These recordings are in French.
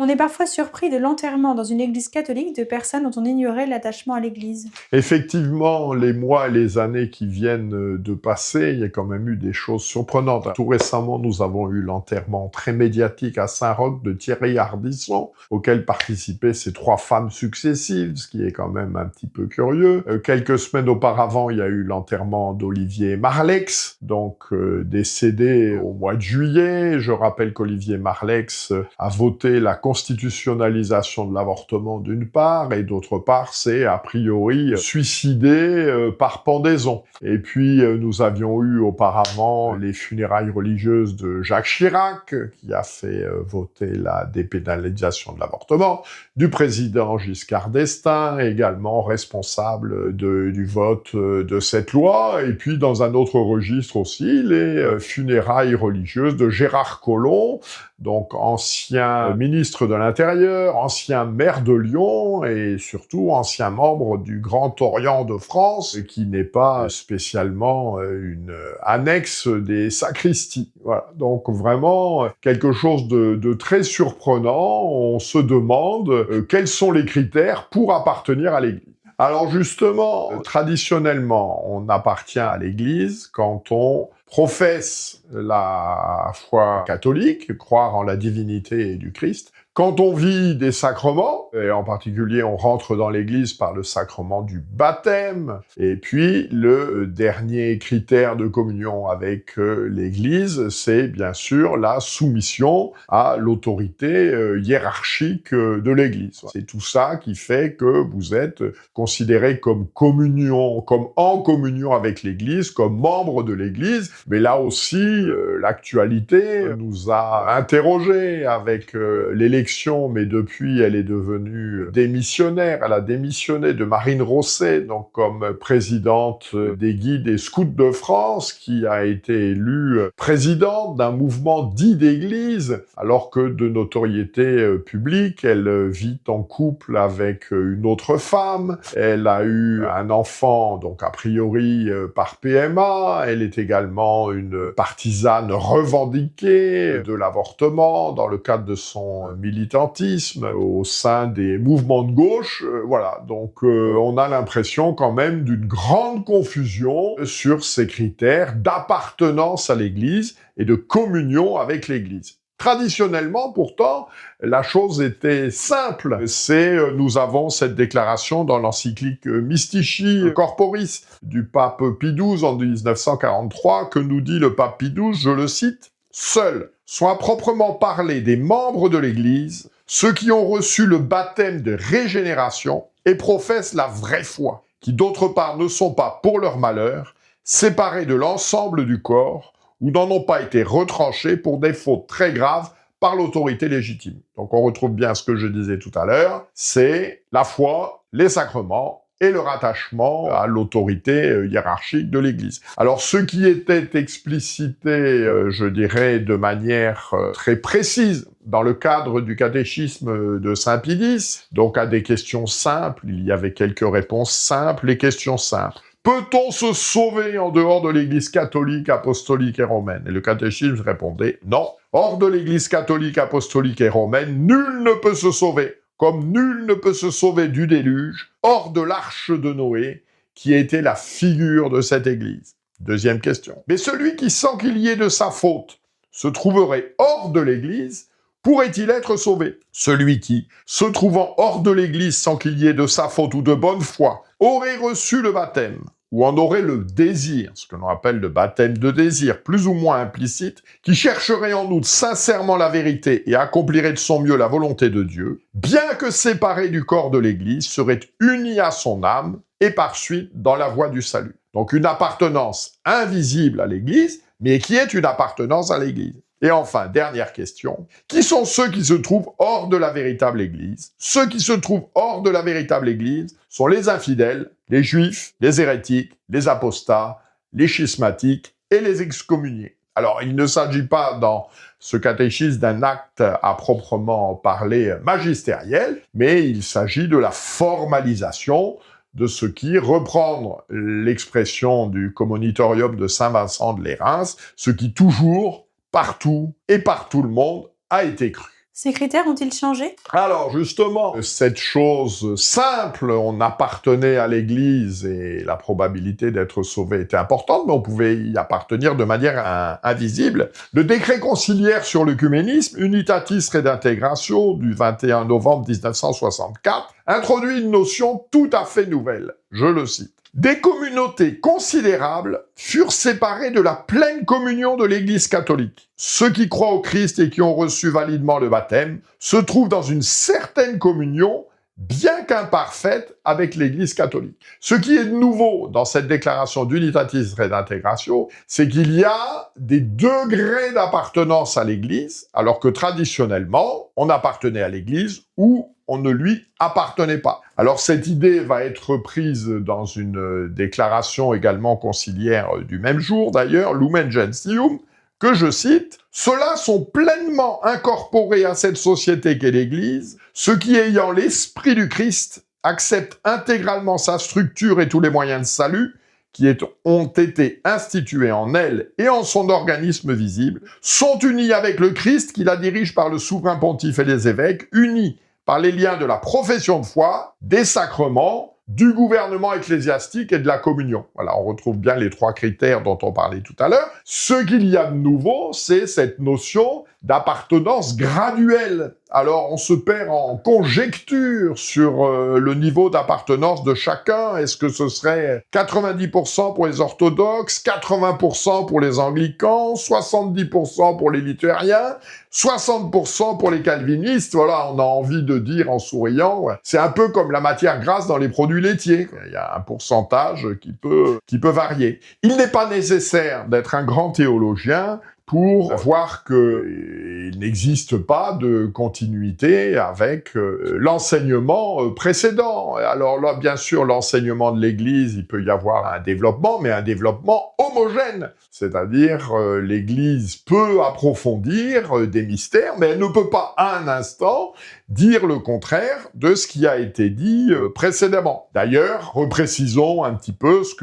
On est parfois surpris de l'enterrement dans une église catholique de personnes dont on ignorait l'attachement à l'église. Effectivement, les mois et les années qui viennent de passer, il y a quand même eu des choses surprenantes. Tout récemment, nous avons eu l'enterrement très médiatique à Saint-Roch de Thierry Ardisson, auquel participaient ses 3 femmes successives, ce qui est quand même un petit peu curieux. Quelques semaines auparavant, il y a eu l'enterrement d'Olivier Marleix, donc décédé au mois de juillet. Je rappelle qu'Olivier Marleix a voté la constitutionnalisation de l'avortement d'une part, et d'autre part, c'est a priori suicidé par pendaison. Et puis, nous avions eu auparavant les funérailles religieuses de Jacques Chirac, qui a fait voter la dépénalisation de l'avortement, du président Giscard d'Estaing, également responsable du vote de cette loi, et puis dans un autre registre aussi, les funérailles religieuses de Gérard Collomb, donc ancien ministre de l'Intérieur, ancien maire de Lyon et surtout ancien membre du Grand Orient de France, qui n'est pas spécialement une annexe des sacristies. Voilà. Donc vraiment quelque chose de très surprenant. On se demande quels sont les critères pour appartenir à l'Église. Alors justement, traditionnellement, on appartient à l'Église quand on professe la foi catholique, croire en la divinité du Christ. Quand on vit des sacrements, et en particulier on rentre dans l'Église par le sacrement du baptême, et puis le dernier critère de communion avec l'Église, c'est bien sûr la soumission à l'autorité hiérarchique de l'Église. C'est tout ça qui fait que vous êtes considéré comme en communion avec l'Église, comme membre de l'Église, mais là aussi, l'actualité nous a interrogés avec l'élection, mais depuis, elle est devenue démissionnaire. Elle a démissionné de Marine Rosset, donc comme présidente des Guides et Scouts de France, qui a été élue présidente d'un mouvement dit d'église, alors que de notoriété publique, elle vit en couple avec une autre femme. Elle a eu un enfant, donc a priori par PMA. Elle est également une partisane revendiquée de l'avortement dans le cadre de son militantisme au sein des mouvements de gauche. Voilà, donc on a l'impression quand même d'une grande confusion sur ces critères d'appartenance à l'Église et de communion avec l'Église. Traditionnellement, pourtant, la chose était simple. Nous avons cette déclaration dans l'encyclique Mystici Corporis du pape Pie XII en 1943 que nous dit le pape Pie XII, je le cite, « Seuls sont à proprement parler des membres de l'Église ceux qui ont reçu le baptême de régénération et professent la vraie foi, qui d'autre part ne sont pas, pour leur malheur, séparés de l'ensemble du corps, ou n'en ont pas été retranchés pour des fautes très graves par l'autorité légitime. » Donc on retrouve bien ce que je disais tout à l'heure, c'est la foi, les sacrements et le rattachement à l'autorité hiérarchique de l'Église. Alors ce qui était explicité, je dirais, de manière très précise dans le cadre du catéchisme de Saint Pie X, donc à des questions simples, il y avait quelques réponses simples et questions simples. Peut-on se sauver en dehors de l'Église catholique, apostolique et romaine? Et le catéchisme répondait non. Hors de l'Église catholique, apostolique et romaine, nul ne peut se sauver, comme nul ne peut se sauver du déluge, hors de l'arche de Noé, qui était la figure de cette Église. Deuxième question. Mais celui qui, sans qu'il y ait de sa faute, se trouverait hors de l'Église, pourrait-il être sauvé? Celui qui, se trouvant hors de l'Église sans qu'il y ait de sa faute ou de bonne foi, aurait reçu le baptême, ou en aurait le désir, ce que l'on appelle le baptême de désir, plus ou moins implicite, qui chercherait en outre sincèrement la vérité et accomplirait de son mieux la volonté de Dieu, bien que séparé du corps de l'Église, serait uni à son âme et par suite dans la voie du salut. Donc une appartenance invisible à l'Église, mais qui est une appartenance à l'Église. Et enfin, dernière question, qui sont ceux qui se trouvent hors de la véritable Église? Ceux qui se trouvent hors de la véritable Église sont les infidèles, les juifs, les hérétiques, les apostats, les schismatiques et les excommuniés. Alors, il ne s'agit pas dans ce catéchisme d'un acte à proprement parler magistériel, mais il s'agit de la formalisation de ce qui, reprendre l'expression du commonitorium de Saint-Vincent de Lérins, ce qui toujours, partout et par tout le monde a été cru. Ces critères ont-ils changé? Alors justement, cette chose simple, on appartenait à l'Église et la probabilité d'être sauvé était importante, mais on pouvait y appartenir de manière invisible. Le décret conciliaire sur l'œcuménisme, Unitatis Redintegratio, du 21 novembre 1964, introduit une notion tout à fait nouvelle. Je le cite. Des communautés considérables furent séparées de la pleine communion de l'Église catholique. Ceux qui croient au Christ et qui ont reçu validement le baptême se trouvent dans une certaine communion, bien qu'imparfaite, avec l'Église catholique. Ce qui est nouveau dans cette déclaration d'Unitatis Redintegratio, c'est qu'il y a des degrés d'appartenance à l'Église, alors que traditionnellement, on appartenait à l'Église ou on ne lui appartenait pas. Alors cette idée va être reprise dans une déclaration également conciliaire du même jour d'ailleurs, Lumen Gentium, que je cite, « Ceux-là sont pleinement incorporés à cette société qu'est l'Église, ceux qui ayant l'esprit du Christ acceptent intégralement sa structure et tous les moyens de salut, qui ont été institués en elle et en son organisme visible, sont unis avec le Christ qui la dirige par le souverain pontife et les évêques, unis par les liens de la profession de foi, des sacrements, du gouvernement ecclésiastique et de la communion. » Voilà, on retrouve bien les trois critères dont on parlait tout à l'heure. Ce qu'il y a de nouveau, c'est cette notion d'appartenance graduelle. Alors, on se perd en conjecture sur le niveau d'appartenance de chacun. Est-ce que ce serait 90% pour les orthodoxes, 80% pour les anglicans, 70% pour les luthériens, 60% pour les calvinistes? Voilà, on a envie de dire en souriant, ouais, c'est un peu comme la matière grasse dans les produits laitiers. Il y a un pourcentage qui peut varier. Il n'est pas nécessaire d'être un grand théologien pour voir qu'il n'existe pas de continuité avec l'enseignement précédent. Alors là, bien sûr, l'enseignement de l'Église, il peut y avoir un développement, mais un développement homogène. C'est-à-dire, l'Église peut approfondir des mystères, mais elle ne peut pas, à un instant, dire le contraire de ce qui a été dit précédemment. D'ailleurs, reprécisons un petit peu ce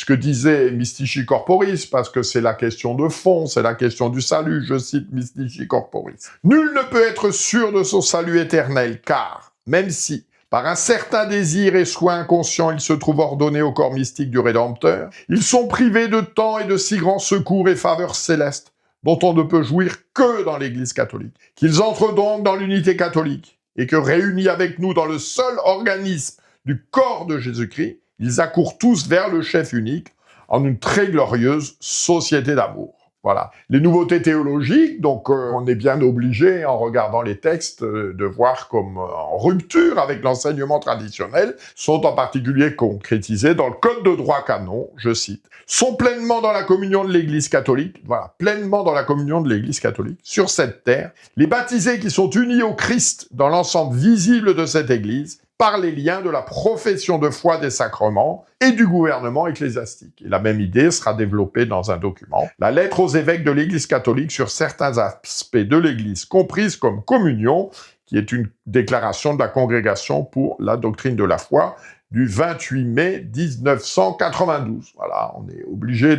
que disait Mystici Corporis, parce que c'est la question de fond, c'est la question du salut, je cite Mystici Corporis. « Nul ne peut être sûr de son salut éternel, car, même si, par un certain désir et soin inconscient, ils se trouvent ordonnés au corps mystique du Rédempteur, ils sont privés de temps et de si grands secours et faveurs célestes, dont on ne peut jouir que dans l'Église catholique. Qu'ils entrent donc dans l'unité catholique, et que réunis avec nous dans le seul organisme du corps de Jésus-Christ, ils accourent tous vers le chef unique, en une très glorieuse société d'amour. » Voilà. Les nouveautés théologiques, donc on est bien obligé, en regardant les textes, de voir comme en rupture avec l'enseignement traditionnel, sont en particulier concrétisés dans le Code de droit canon, je cite, « sont pleinement dans la communion de l'Église catholique, voilà, pleinement dans la communion de l'Église catholique, sur cette terre, les baptisés qui sont unis au Christ dans l'ensemble visible de cette Église, par les liens de la profession de foi des sacrements et du gouvernement ecclésiastique. » Et la même idée sera développée dans un document. La lettre aux évêques de l'Église catholique sur certains aspects de l'Église comprise comme communion, qui est une déclaration de la Congrégation pour la doctrine de la foi du 28 mai 1992. Voilà, on est obligé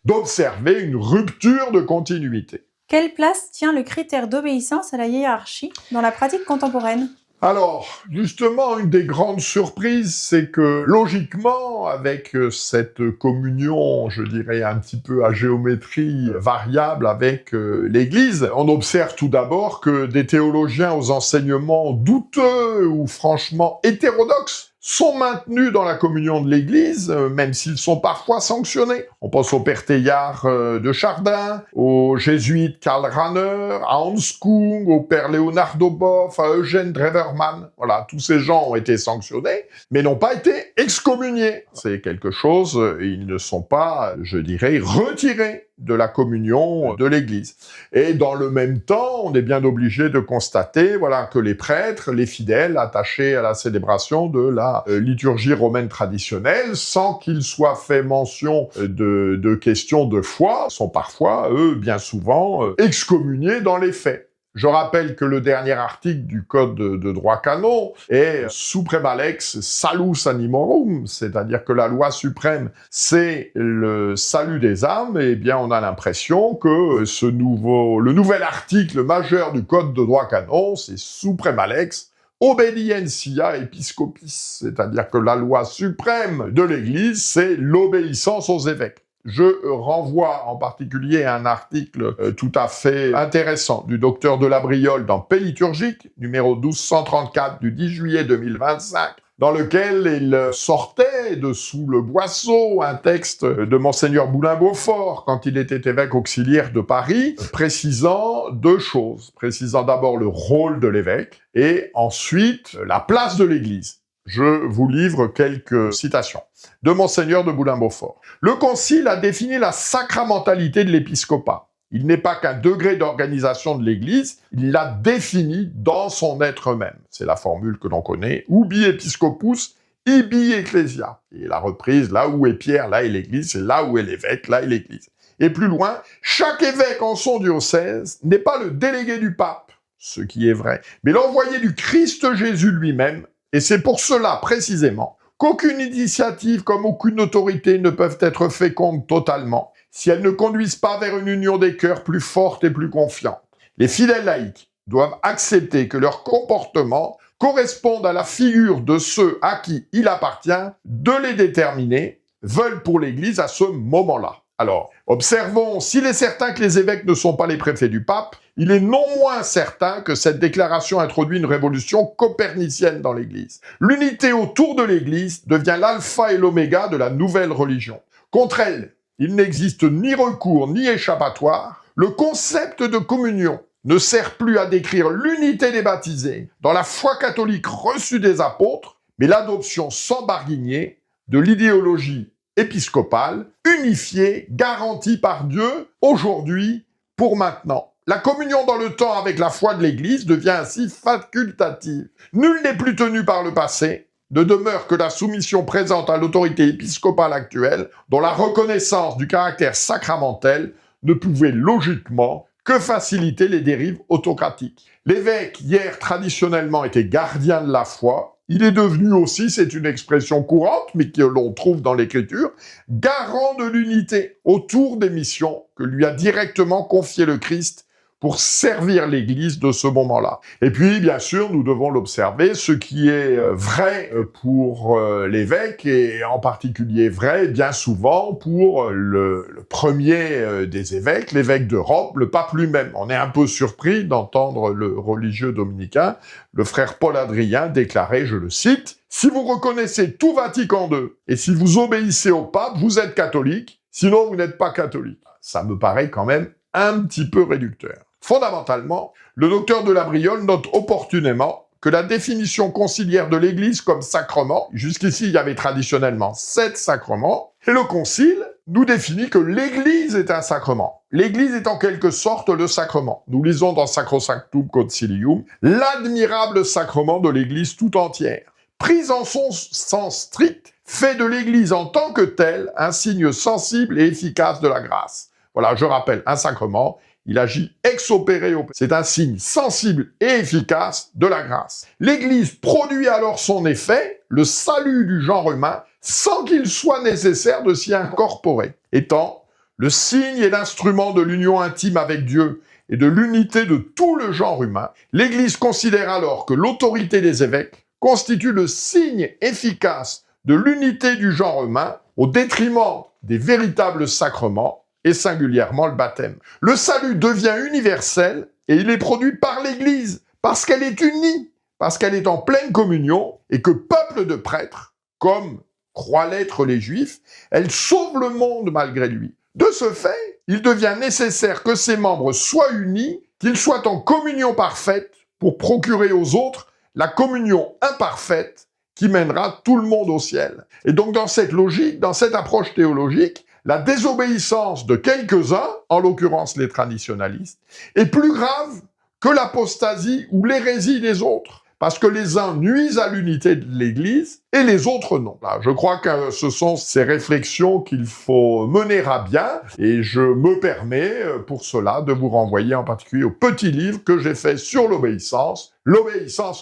d'observer une rupture de continuité. Quelle place tient le critère d'obéissance à la hiérarchie dans la pratique contemporaine? Alors, justement, une des grandes surprises, c'est que, logiquement, avec cette communion, je dirais, un petit peu à géométrie variable avec l'Église, on observe tout d'abord que des théologiens aux enseignements douteux ou franchement hétérodoxes sont maintenus dans la communion de l'Église, même s'ils sont parfois sanctionnés. On pense au père Teilhard de Chardin, au jésuite Karl Rahner, à Hans Kung, au père Leonardo Boff, à Eugène Drewermann. Voilà, tous ces gens ont été sanctionnés, mais n'ont pas été excommuniés. C'est quelque chose, ils ne sont pas, je dirais, retirés de la communion de l'Église. Et dans le même temps, on est bien obligé de constater, voilà, que les prêtres, les fidèles attachés à la célébration de la liturgie romaine traditionnelle, sans qu'il soit fait mention de questions de foi, sont parfois, eux, bien souvent, excommuniés dans les faits. Je rappelle que le dernier article du Code de droit canon est suprema lex salus animorum, c'est-à-dire que la loi suprême, c'est le salut des âmes. Et bien, on a l'impression que le nouvel article majeur du Code de droit canon, c'est suprema lex obedientia episcopis, c'est-à-dire que la loi suprême de l'Église, c'est l'obéissance aux évêques. Je renvoie en particulier à un article tout à fait intéressant du docteur de la Briole dans Paix liturgique, numéro 1234 du 10 juillet 2025, dans lequel il sortait de sous le boisseau un texte de Monseigneur Boulin-Beaufort, quand il était évêque auxiliaire de Paris, précisant deux choses. Précisant d'abord le rôle de l'évêque, et ensuite la place de l'Église. Je vous livre quelques citations de Monseigneur de Boulin-Beaufort. Le Concile a défini la sacramentalité de l'épiscopat. Il n'est pas qu'un degré d'organisation de l'Église, il l'a défini dans son être même. C'est la formule que l'on connaît, ubi episcopus, ibi ecclesia. Et la reprise, là où est Pierre, là est l'Église, et là où est l'évêque, là est l'Église. Et plus loin, chaque évêque en son diocèse n'est pas le délégué du pape, ce qui est vrai, mais l'envoyé du Christ Jésus lui-même. Et c'est pour cela, précisément, qu'aucune initiative comme aucune autorité ne peuvent être fécondes totalement si elles ne conduisent pas vers une union des cœurs plus forte et plus confiante. Les fidèles laïcs doivent accepter que leur comportement corresponde à la figure de ceux à qui il appartient de les déterminer, veulent pour l'Église à ce moment-là. Alors, observons, s'il est certain que les évêques ne sont pas les préfets du pape, il est non moins certain que cette déclaration introduit une révolution copernicienne dans l'Église. L'unité autour de l'Église devient l'alpha et l'oméga de la nouvelle religion. Contre elle, il n'existe ni recours ni échappatoire. Le concept de communion ne sert plus à décrire l'unité des baptisés dans la foi catholique reçue des apôtres, mais l'adoption sans barguigner de l'idéologie épiscopale, unifiée, garantie par Dieu, aujourd'hui, pour maintenant. La communion dans le temps avec la foi de l'Église devient ainsi facultative. Nul n'est plus tenu par le passé, ne demeure que la soumission présente à l'autorité épiscopale actuelle, dont la reconnaissance du caractère sacramentel ne pouvait logiquement que faciliter les dérives autocratiques. L'évêque, hier traditionnellement, était gardien de la foi. Il est devenu aussi, c'est une expression courante, mais que l'on trouve dans l'Écriture, garant de l'unité autour des missions que lui a directement confiées le Christ pour servir l'Église de ce moment-là. Et puis, bien sûr, nous devons l'observer, ce qui est vrai pour l'évêque, et en particulier vrai, bien souvent, pour le premier des évêques, l'évêque de Rome, le pape lui-même. On est un peu surpris d'entendre le religieux dominicain, le frère Paul Adrien, déclarer, je le cite, « Si vous reconnaissez tout Vatican II, et si vous obéissez au pape, vous êtes catholique, sinon vous n'êtes pas catholique. » Ça me paraît quand même un petit peu réducteur. Fondamentalement, le docteur de la Briole note opportunément que la définition conciliaire de l'Église comme sacrement, jusqu'ici il y avait traditionnellement 7 sacrements, et le Concile nous définit que l'Église est un sacrement. L'Église est en quelque sorte le sacrement. Nous lisons dans Sacrosanctum Concilium l'admirable sacrement de l'Église tout entière. Prise en son sens strict, fait de l'Église en tant que telle un signe sensible et efficace de la grâce. Voilà, je rappelle, un sacrement, il agit ex opere. C'est un signe sensible et efficace de la grâce. L'Église produit alors son effet, le salut du genre humain, sans qu'il soit nécessaire de s'y incorporer. Étant le signe et l'instrument de l'union intime avec Dieu et de l'unité de tout le genre humain, l'Église considère alors que l'autorité des évêques constitue le signe efficace de l'unité du genre humain au détriment des véritables sacrements, et singulièrement le baptême. Le salut devient universel et il est produit par l'Église, parce qu'elle est unie, parce qu'elle est en pleine communion et que peuple de prêtres, comme croient l'être les Juifs, elle sauve le monde malgré lui. De ce fait, il devient nécessaire que ses membres soient unis, qu'ils soient en communion parfaite pour procurer aux autres la communion imparfaite qui mènera tout le monde au ciel. Et donc dans cette logique, dans cette approche théologique, la désobéissance de quelques-uns, en l'occurrence les traditionalistes, est plus grave que l'apostasie ou l'hérésie des autres. parce que les uns nuisent à l'unité de l'Église et les autres non. Là, je crois que ce sont ces réflexions qu'il faut mener à bien, et je me permets pour cela de vous renvoyer en particulier au petit livre que j'ai fait sur l'obéissance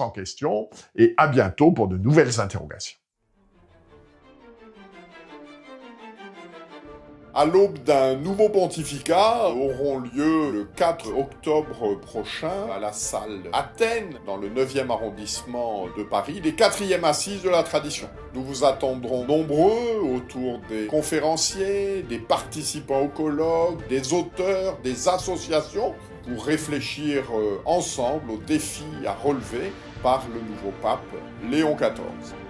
en question, et à bientôt pour de nouvelles interrogations. À l'aube d'un nouveau pontificat auront lieu le 4 octobre prochain à la salle Athènes, dans le 9e arrondissement de Paris, les 4e assises de la tradition. Nous vous attendrons nombreux autour des conférenciers, des participants au colloque, des auteurs, des associations, pour réfléchir ensemble aux défis à relever par le nouveau pape Léon XIV.